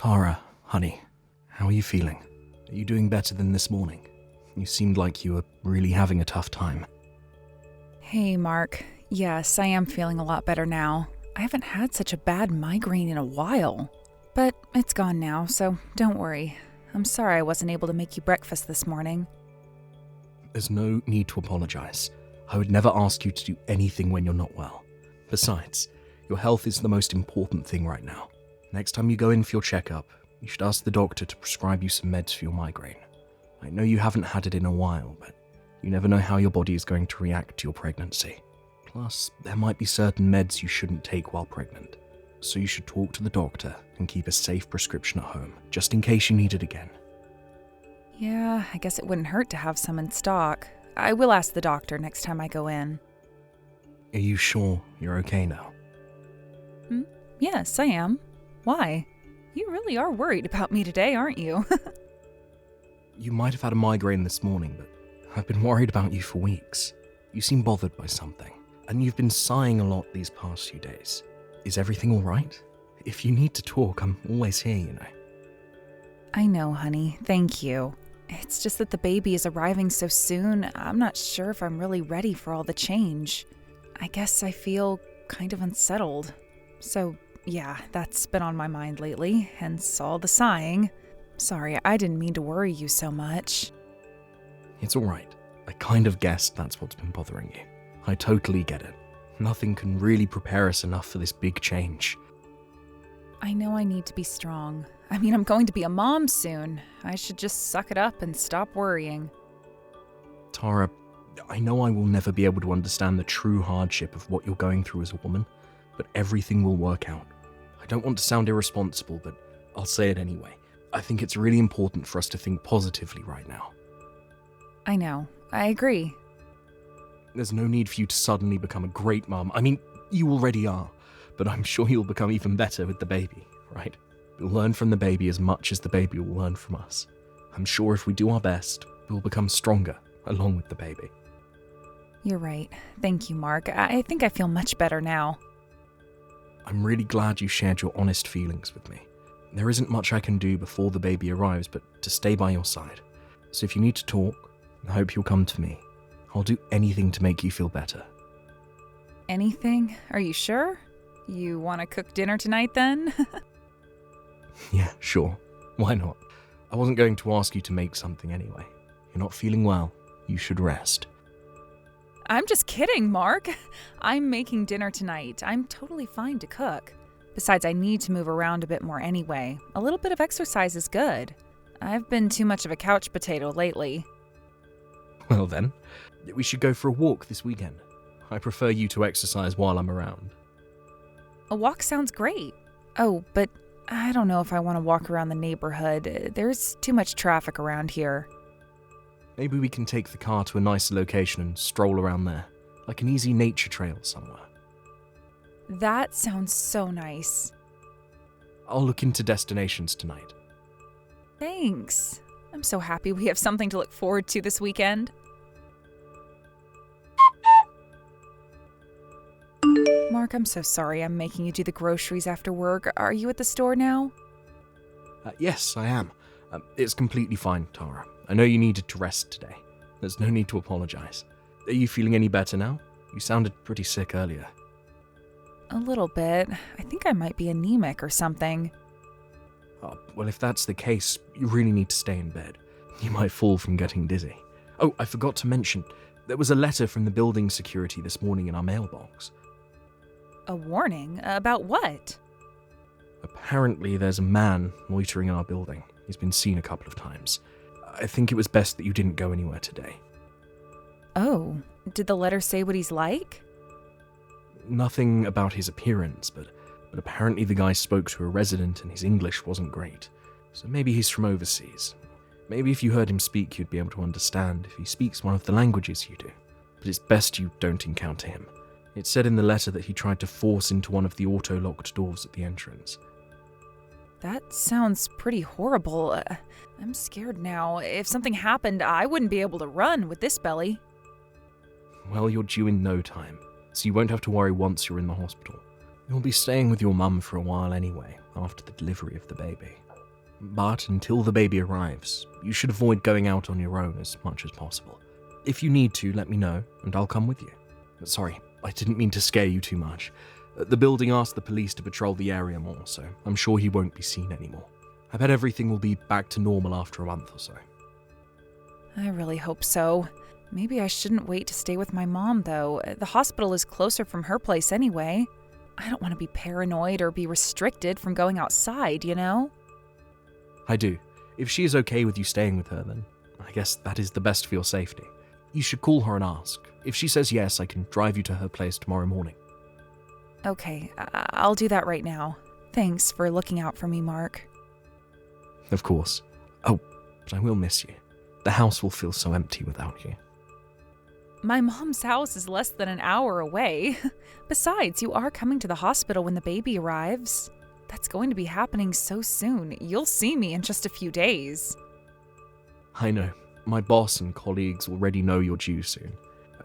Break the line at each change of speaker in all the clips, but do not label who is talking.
Tara, honey, how are you feeling? Are you doing better than this morning? You seemed like you were really having a tough time.
Hey, Mark. Yes, I am feeling a lot better now. I haven't had such a bad migraine in a while. But it's gone now, so don't worry. I'm sorry I wasn't able to make you breakfast this morning.
There's no need to apologize. I would never ask you to do anything when you're not well. Besides, your health is the most important thing right now. Next time you go in for your checkup, you should ask the doctor to prescribe you some meds for your migraine. I know you haven't had it in a while, but you never know how your body is going to react to your pregnancy. Plus, there might be certain meds you shouldn't take while pregnant. So you should talk to the doctor and keep a safe prescription at home, just in case you need it again.
Yeah, I guess it wouldn't hurt to have some in stock. I will ask the doctor next time I go in.
Are you sure you're okay now?
Yes, I am. Why? You really are worried about me today, aren't you?
You might have had a migraine this morning, but I've been worried about you for weeks. You seem bothered by something, and you've been sighing a lot these past few days. Is everything all right? If you need to talk, I'm always here, you know.
I know, honey. Thank you. It's just that the baby is arriving so soon, I'm not sure if I'm really ready for all the change. I guess I feel kind of unsettled. So, yeah, that's been on my mind lately, hence all the sighing. Sorry, I didn't mean to worry you so much.
It's all right. I kind of guessed that's what's been bothering you. I totally get it. Nothing can really prepare us enough for this big change.
I know I need to be strong. I mean, I'm going to be a mom soon. I should just suck it up and stop worrying.
Tara, I know I will never be able to understand the true hardship of what you're going through as a woman, but everything will work out. I don't want to sound irresponsible, but I'll say it anyway. I think it's really important for us to think positively right now.
I know. I agree.
There's no need for you to suddenly become a great mum. I mean, you already are, but I'm sure you'll become even better with the baby, right? We'll learn from the baby as much as the baby will learn from us. I'm sure if we do our best, we'll become stronger along with the baby.
You're right. Thank you, Mark. I think I feel much better now.
I'm really glad you shared your honest feelings with me. There isn't much I can do before the baby arrives, but to stay by your side. So if you need to talk, I hope you'll come to me. I'll do anything to make you feel better.
Anything? Are you sure? You want to cook dinner tonight then?
Yeah, sure. Why not? I wasn't going to ask you to make something anyway. You're not feeling well. You should rest.
I'm just kidding, Mark. I'm making dinner tonight. I'm totally fine to cook. Besides, I need to move around a bit more anyway. A little bit of exercise is good. I've been too much of a couch potato lately.
Well then, we should go for a walk this weekend. I prefer you to exercise while I'm around.
A walk sounds great. Oh, but I don't know if I want to walk around the neighborhood. There's too much traffic around here.
Maybe we can take the car to a nicer location and stroll around there, like an easy nature trail somewhere.
That sounds so nice.
I'll look into destinations tonight.
Thanks. I'm so happy we have something to look forward to this weekend. Mark, I'm so sorry I'm making you do the groceries after work. Are you at the store now?
Yes, I am. It's completely fine, Tara. I know you needed to rest today. There's no need to apologize. Are you feeling any better now? You sounded pretty sick earlier.
A little bit. I think I might be anemic or something.
Well, if that's the case, you really need to stay in bed. You might fall from getting dizzy. Oh, I forgot to mention, there was a letter from the building security this morning in our mailbox.
A warning? About what?
Apparently, there's a man loitering in our building. He's been seen a couple of times. I think it was best that you didn't go anywhere today.
Oh, did the letter say what he's like?
Nothing about his appearance, but apparently the guy spoke to a resident and his English wasn't great. So maybe he's from overseas. Maybe if you heard him speak, you'd be able to understand if he speaks one of the languages you do. But it's best you don't encounter him. It said in the letter that he tried to force into one of the auto-locked doors at the entrance.
That sounds pretty horrible. I'm scared now. If something happened, I wouldn't be able to run with this belly.
Well, you're due in no time, so you won't have to worry once you're in the hospital. You'll be staying with your mum for a while anyway, after the delivery of the baby. But until the baby arrives, you should avoid going out on your own as much as possible. If you need to, let me know, and I'll come with you. Sorry, I didn't mean to scare you too much. The building asked the police to patrol the area more, so I'm sure he won't be seen anymore. I bet everything will be back to normal after a month or so.
I really hope so. Maybe I shouldn't wait to stay with my mom, though. The hospital is closer from her place anyway. I don't want to be paranoid or be restricted from going outside, you know?
I do. If she is okay with you staying with her, then I guess that is the best for your safety. You should call her and ask. If she says yes, I can drive you to her place tomorrow morning.
Okay, I'll do that right now. Thanks for looking out for me, Mark.
Of course. Oh, but I will miss you. The house will feel so empty without you.
My mom's house is less than an hour away. Besides, you are coming to the hospital when the baby arrives. That's going to be happening so soon. You'll see me in just a few days.
I know. My boss and colleagues already know you're due soon.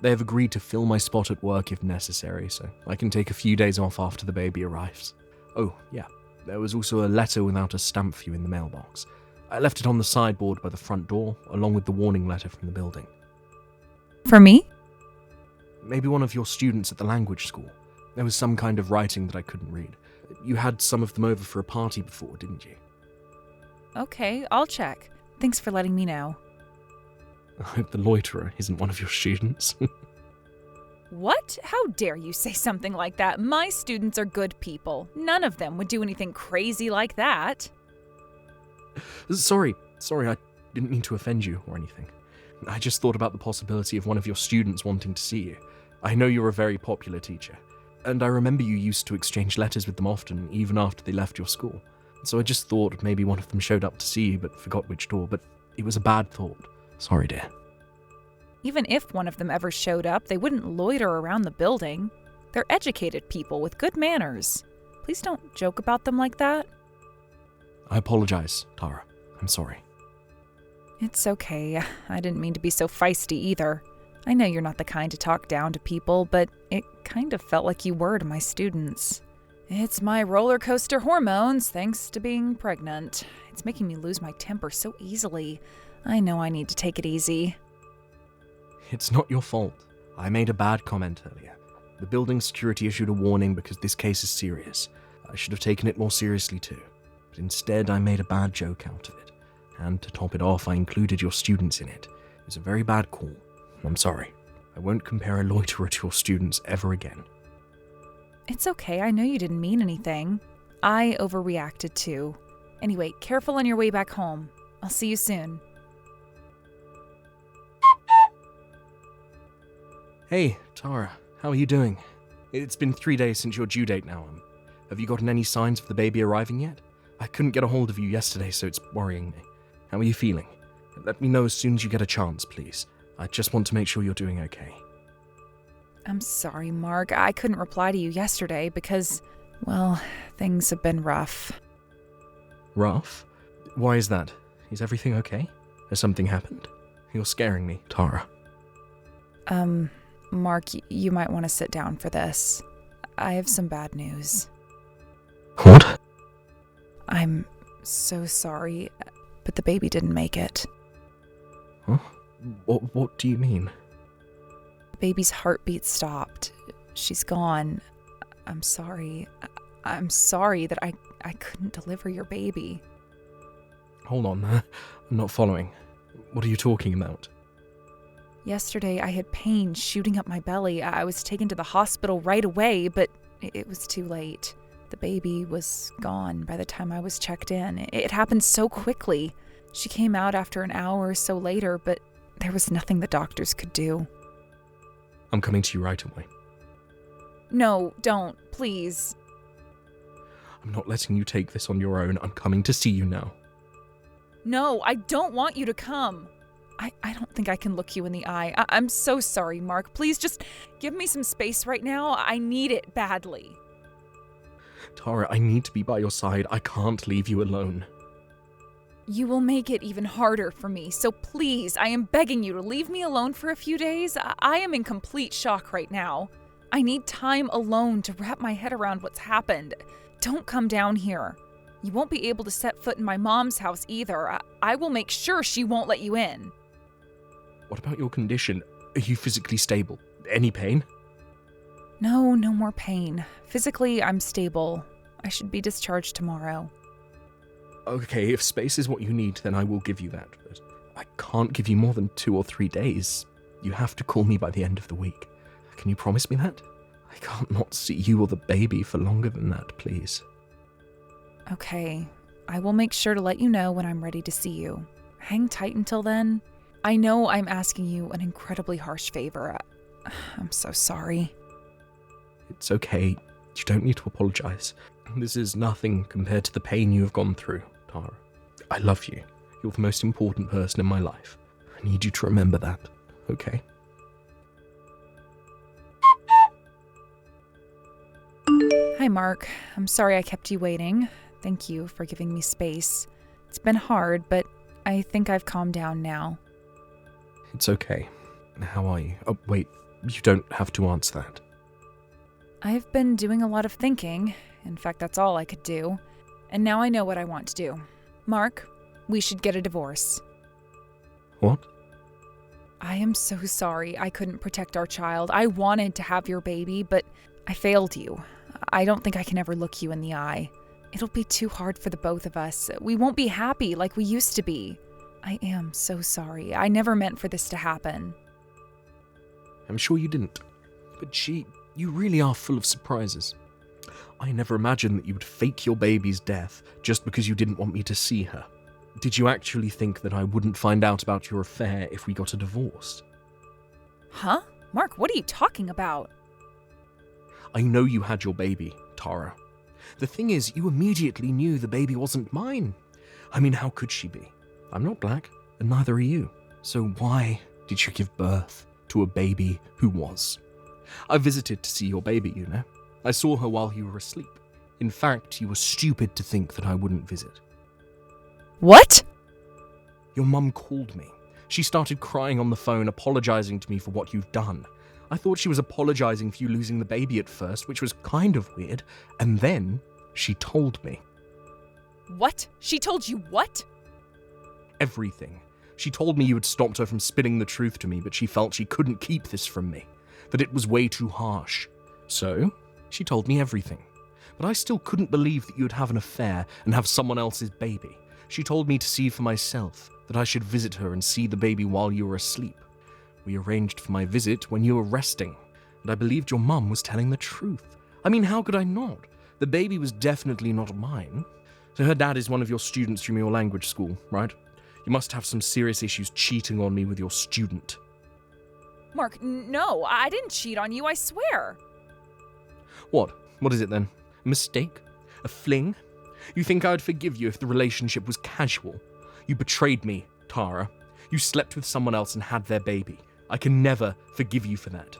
They have agreed to fill my spot at work if necessary, so I can take a few days off after the baby arrives. Oh, yeah. There was also a letter without a stamp for you in the mailbox. I left it on the sideboard by the front door, along with the warning letter from the building.
For me?
Maybe one of your students at the language school. There was some kind of writing that I couldn't read. You had some of them over for a party before, didn't you?
Okay, I'll check. Thanks for letting me know.
I hope the loiterer isn't one of your students.
What? How dare you say something like that? My students are good people. None of them would do anything crazy like that.
Sorry, I didn't mean to offend you or anything. I just thought about the possibility of one of your students wanting to see you. I know you're a very popular teacher, and I remember you used to exchange letters with them often, even after they left your school. So I just thought maybe one of them showed up to see you but forgot which door, but it was a bad thought. Sorry, dear.
Even if one of them ever showed up, they wouldn't loiter around the building. They're educated people with good manners. Please don't joke about them like that.
I apologize, Tara. I'm sorry.
It's okay. I didn't mean to be so feisty either. I know you're not the kind to talk down to people, but it kind of felt like you were to my students. It's my roller coaster hormones, thanks to being pregnant. It's making me lose my temper so easily. I know I need to take it easy.
It's not your fault. I made a bad comment earlier. The building security issued a warning because this case is serious. I should have taken it more seriously too. But instead, I made a bad joke out of it. And to top it off, I included your students in it. It was a very bad call. I'm sorry. I won't compare a loiterer to your students ever again.
It's okay. I know you didn't mean anything. I overreacted too. Anyway, careful on your way back home. I'll see you soon.
Hey, Tara. How are you doing? It's been 3 days since your due date now. Have you gotten any signs of the baby arriving yet? I couldn't get a hold of you yesterday, so it's worrying me. How are you feeling? Let me know as soon as you get a chance, please. I just want to make sure you're doing okay.
I'm sorry, Mark. I couldn't reply to you yesterday because, well, things have been rough.
Rough? Why is that? Is everything okay? Has something happened? You're scaring me, Tara.
Mark, you might want to sit down for this. I have some bad news.
What?
I'm so sorry, but the baby didn't make it.
Huh? What do you mean?
The baby's heartbeat stopped. She's gone. I'm sorry. I'm sorry that I couldn't deliver your baby.
Hold on, I'm not following. What are you talking about?
Yesterday, I had pain shooting up my belly. I was taken to the hospital right away, but it was too late. The baby was gone by the time I was checked in. It happened so quickly. She came out after an hour or so later, but there was nothing the doctors could do.
I'm coming to you right away.
No, don't, please.
I'm not letting you take this on your own. I'm coming to see you now.
No, I don't want you to come. I don't think I can look you in the eye. I'm so sorry, Mark. Please just give me some space right now. I need it badly.
Tara, I need to be by your side. I can't leave you alone.
You will make it even harder for me, so please, I am begging you to leave me alone for a few days. I am in complete shock right now. I need time alone to wrap my head around what's happened. Don't come down here. You won't be able to set foot in my mom's house either. I will make sure she won't let you in.
What about your condition? Are you physically stable? Any pain?
No more pain. Physically, I'm stable. I should be discharged tomorrow.
Okay, if space is what you need, then I will give you that, but I can't give you more than 2 or 3 days. You have to call me by the end of the week. Can you promise me that? I can't not see you or the baby for longer than that, please.
Okay, I will make sure to let you know when I'm ready to see you. Hang tight until then. I know I'm asking you an incredibly harsh favor. I'm so sorry.
It's okay. You don't need to apologize. This is nothing compared to the pain you have gone through, Tara. I love you. You're the most important person in my life. I need you to remember that, okay?
Hi, Mark. I'm sorry I kept you waiting. Thank you for giving me space. It's been hard, but I think I've calmed down now.
It's okay. How are you? Oh, wait. You don't have to answer that.
I've been doing a lot of thinking. In fact, that's all I could do. And now I know what I want to do. Mark, we should get a divorce.
What?
I am so sorry I couldn't protect our child. I wanted to have your baby, but I failed you. I don't think I can ever look you in the eye. It'll be too hard for the both of us. We won't be happy like we used to be. I am so sorry. I never meant for this to happen.
I'm sure you didn't. But you really are full of surprises. I never imagined that you would fake your baby's death just because you didn't want me to see her. Did you actually think that I wouldn't find out about your affair if we got a divorce?
Huh? Mark, what are you talking about?
I know you had your baby, Tara. The thing is, you immediately knew the baby wasn't mine. I mean, how could she be? I'm not black, and neither are you. So why did you give birth to a baby who was? I visited to see your baby, you know. I saw her while you were asleep. In fact, you were stupid to think that I wouldn't visit.
What?
Your mum called me. She started crying on the phone, apologizing to me for what you've done. I thought she was apologizing for you losing the baby at first, which was kind of weird, and then she told me.
What? She told you what?
Everything. She told me you had stopped her from spitting the truth to me, but she felt she couldn't keep this from me, that it was way too harsh. So, she told me everything. But I still couldn't believe that you'd have an affair and have someone else's baby. She told me to see for myself, that I should visit her and see the baby while you were asleep. We arranged for my visit when you were resting, and I believed your mum was telling the truth. I mean, how could I not? The baby was definitely not mine. So her dad is one of your students from your language school, right? You must have some serious issues cheating on me with your student.
Mark, no, I didn't cheat on you, I swear.
What? What is it then? A mistake? A fling? You think I'd forgive you if the relationship was casual? You betrayed me, Tara. You slept with someone else and had their baby. I can never forgive you for that.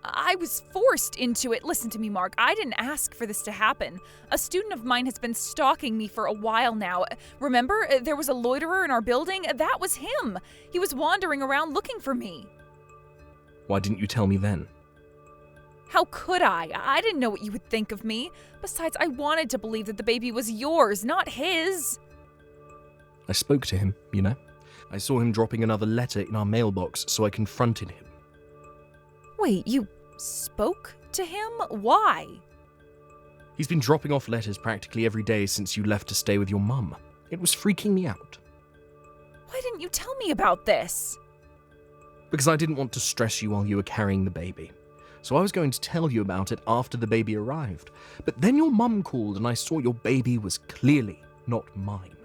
I was forced into it. Listen to me, Mark. I didn't ask for this to happen. A student of mine has been stalking me for a while now. Remember, there was a loiterer in our building? That was him. He was wandering around looking for me.
Why didn't you tell me then?
How could I? I didn't know what you would think of me. Besides, I wanted to believe that the baby was yours, not his.
I spoke to him, you know. I saw him dropping another letter in our mailbox, so I confronted him.
Wait, you spoke to him? Why?
He's been dropping off letters practically every day since you left to stay with your mum. It was freaking me out.
Why didn't you tell me about this?
Because I didn't want to stress you while you were carrying the baby. So I was going to tell you about it after the baby arrived. But then your mum called and I saw your baby was clearly not mine.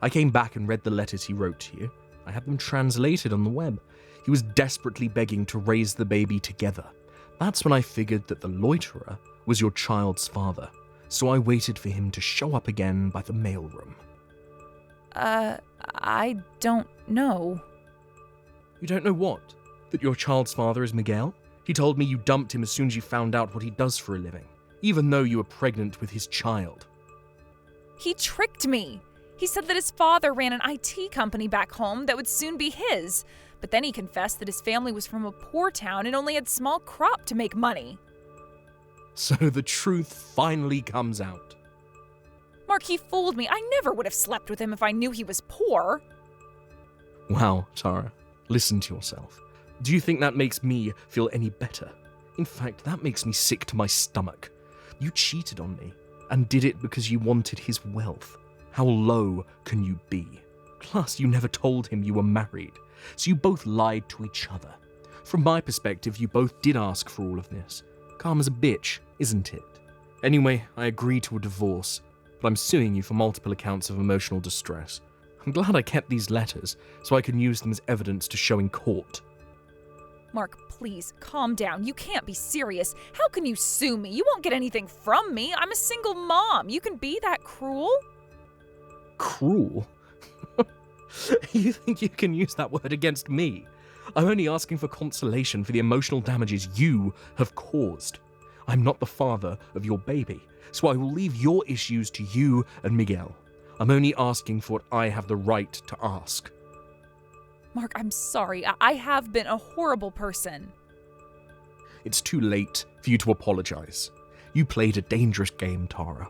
I came back and read the letters he wrote to you. I had them translated on the web. He was desperately begging to raise the baby together. That's when I figured that the loiterer was your child's father. So I waited for him to show up again by the mailroom.
I don't know.
You don't know what? That your child's father is Miguel? He told me you dumped him as soon as you found out what he does for a living, even though you were pregnant with his child.
He tricked me. He said that his father ran an IT company back home that would soon be his, but then he confessed that his family was from a poor town and only had small crop to make money.
So the truth finally comes out.
Mark, he fooled me. I never would have slept with him if I knew he was poor.
Wow, Tara, listen to yourself. Do you think that makes me feel any better? In fact, that makes me sick to my stomach. You cheated on me, and did it because you wanted his wealth. How low can you be? Plus, you never told him you were married, so you both lied to each other. From my perspective, you both did ask for all of this. Karma's a bitch, isn't it? Anyway, I agreed to a divorce, but I'm suing you for multiple accounts of emotional distress. I'm glad I kept these letters, so I can use them as evidence to show in court.
Mark, please, calm down. You can't be serious. How can you sue me? You won't get anything from me. I'm a single mom. You can be that cruel?
Cruel? You think you can use that word against me? I'm only asking for consolation for the emotional damages you have caused. I'm not the father of your baby, so I will leave your issues to you and Miguel. I'm only asking for what I have the right to ask.
Mark, I'm sorry. I have been a horrible person.
It's too late for you to apologize. You played a dangerous game, Tara.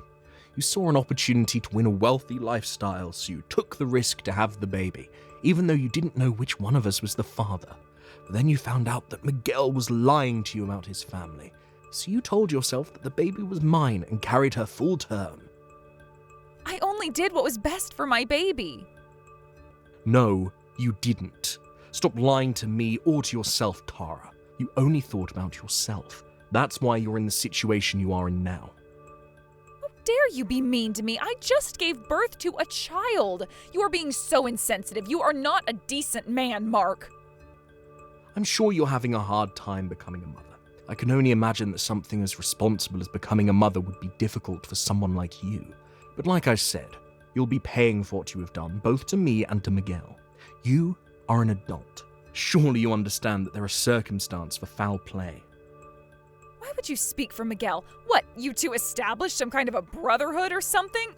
You saw an opportunity to win a wealthy lifestyle, so you took the risk to have the baby, even though you didn't know which one of us was the father. But then you found out that Miguel was lying to you about his family, so you told yourself that the baby was mine and carried her full term.
I only did what was best for my baby.
No, you didn't. Stop lying to me or to yourself, Tara. You only thought about yourself. That's why you're in the situation you are in now.
How dare you be mean to me? I just gave birth to a child. You are being so insensitive. You are not a decent man, Mark.
I'm sure you're having a hard time becoming a mother. I can only imagine that something as responsible as becoming a mother would be difficult for someone like you. But like I said, you'll be paying for what you have done, both to me and to Miguel. You are an adult. Surely you understand that there are circumstances for foul play.
Why would you speak for Miguel? What, you two established some kind of a brotherhood or something?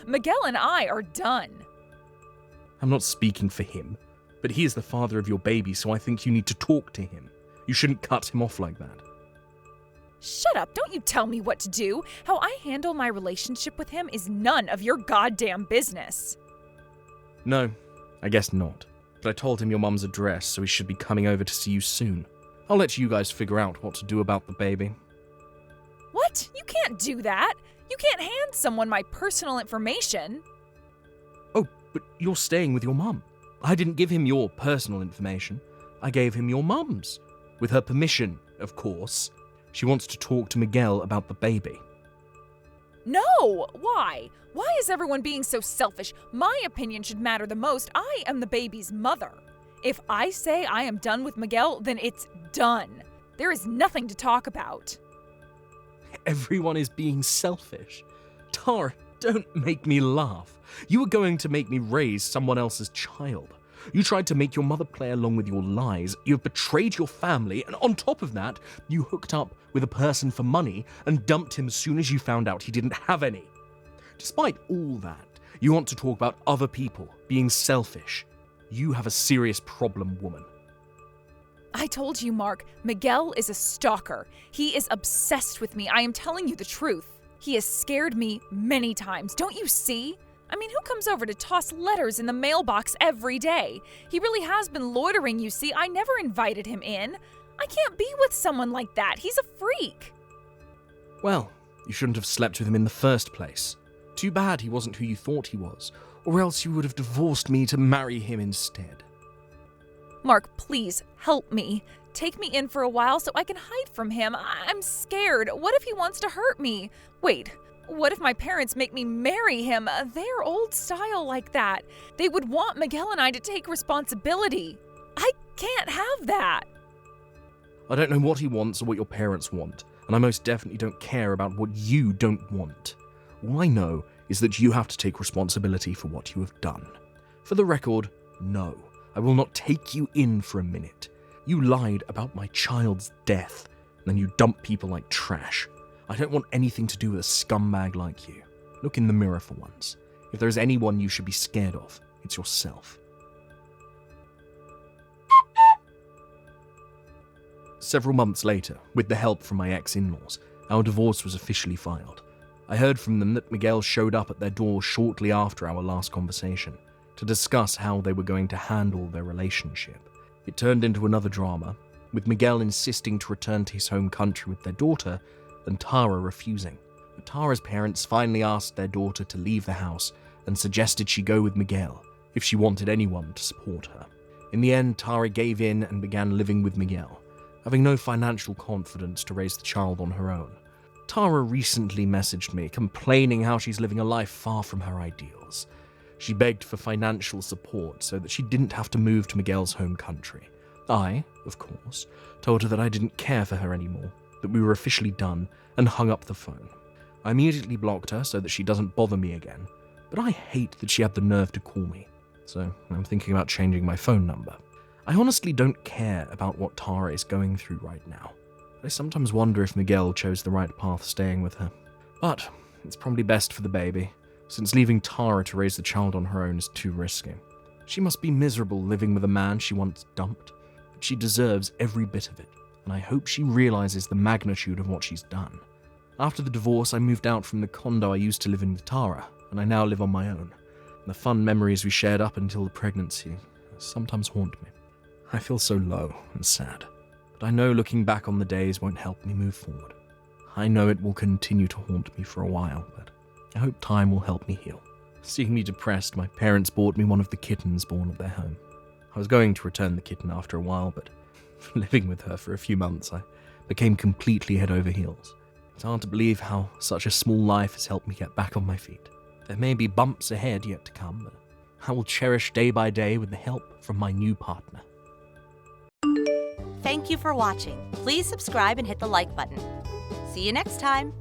Miguel and I are done.
I'm not speaking for him, but he is the father of your baby, so I think you need to talk to him. You shouldn't cut him off like that.
Shut up, don't you tell me what to do. How I handle my relationship with him is none of your goddamn business.
No, I guess not. But I told him your mum's address, so he should be coming over to see you soon. I'll let you guys figure out what to do about the baby.
What? You can't do that. You can't hand someone my personal information.
Oh, but you're staying with your mum. I didn't give him your personal information. I gave him your mum's. With her permission, of course. She wants to talk to Miguel about the baby.
No! Why? Why is everyone being so selfish? My opinion should matter the most. I am the baby's mother. If I say I am done with Miguel, then it's done. There is nothing to talk about.
Everyone is being selfish. Tara, don't make me laugh. You were going to make me raise someone else's child. You tried to make your mother play along with your lies, you have betrayed your family, and on top of that, you hooked up with a person for money and dumped him as soon as you found out he didn't have any. Despite all that, you want to talk about other people being selfish. You have a serious problem, woman.
I told you, Mark, Miguel is a stalker. He is obsessed with me. I am telling you the truth. He has scared me many times. Don't you see? I mean, who comes over to toss letters in the mailbox every day? He really has been loitering, you see. I never invited him in. I can't be with someone like that. He's a freak.
Well, you shouldn't have slept with him in the first place. Too bad he wasn't who you thought he was, or else you would have divorced me to marry him instead.
Mark, please, help me. Take me in for a while so I can hide from him. I'm scared. What if he wants to hurt me? Wait. What if my parents make me marry him? They're old style like that. They would want Miguel and I to take responsibility. I can't have that.
I don't know what he wants or what your parents want, and I most definitely don't care about what you don't want. All I know is that you have to take responsibility for what you have done. For the record, no, I will not take you in for a minute. You lied about my child's death, and then you dump people like trash. I don't want anything to do with a scumbag like you. Look in the mirror for once. If there is anyone you should be scared of, it's yourself. Several months later, with the help from my ex-in-laws, our divorce was officially filed. I heard from them that Miguel showed up at their door shortly after our last conversation to discuss how they were going to handle their relationship. It turned into another drama, with Miguel insisting to return to his home country with their daughter and Tara refusing. But Tara's parents finally asked their daughter to leave the house and suggested she go with Miguel if she wanted anyone to support her. In the end, Tara gave in and began living with Miguel, having no financial confidence to raise the child on her own. Tara recently messaged me, complaining how she's living a life far from her ideals. She begged for financial support so that she didn't have to move to Miguel's home country. I, of course, told her that I didn't care for her anymore, that we were officially done, and hung up the phone. I immediately blocked her so that she doesn't bother me again, but I hate that she had the nerve to call me, so I'm thinking about changing my phone number. I honestly don't care about what Tara is going through right now. I sometimes wonder if Miguel chose the right path staying with her. But it's probably best for the baby, since leaving Tara to raise the child on her own is too risky. She must be miserable living with a man she once dumped, but she deserves every bit of it, and I hope she realizes the magnitude of what she's done. After the divorce, I moved out from the condo I used to live in with Tara, and I now live on my own. The fun memories we shared up until the pregnancy sometimes haunt me. I feel so low and sad, but I know looking back on the days won't help me move forward. I know it will continue to haunt me for a while, but I hope time will help me heal. Seeing me depressed, my parents bought me one of the kittens born at their home. I was going to return the kitten after a while, but living with her for a few months, I became completely head over heels. It's hard to believe how such a small life has helped me get back on my feet. There may be bumps ahead yet to come, but I will cherish day by day with the help from my new partner.
Thank you for watching. Please subscribe and hit the like button. See you next time.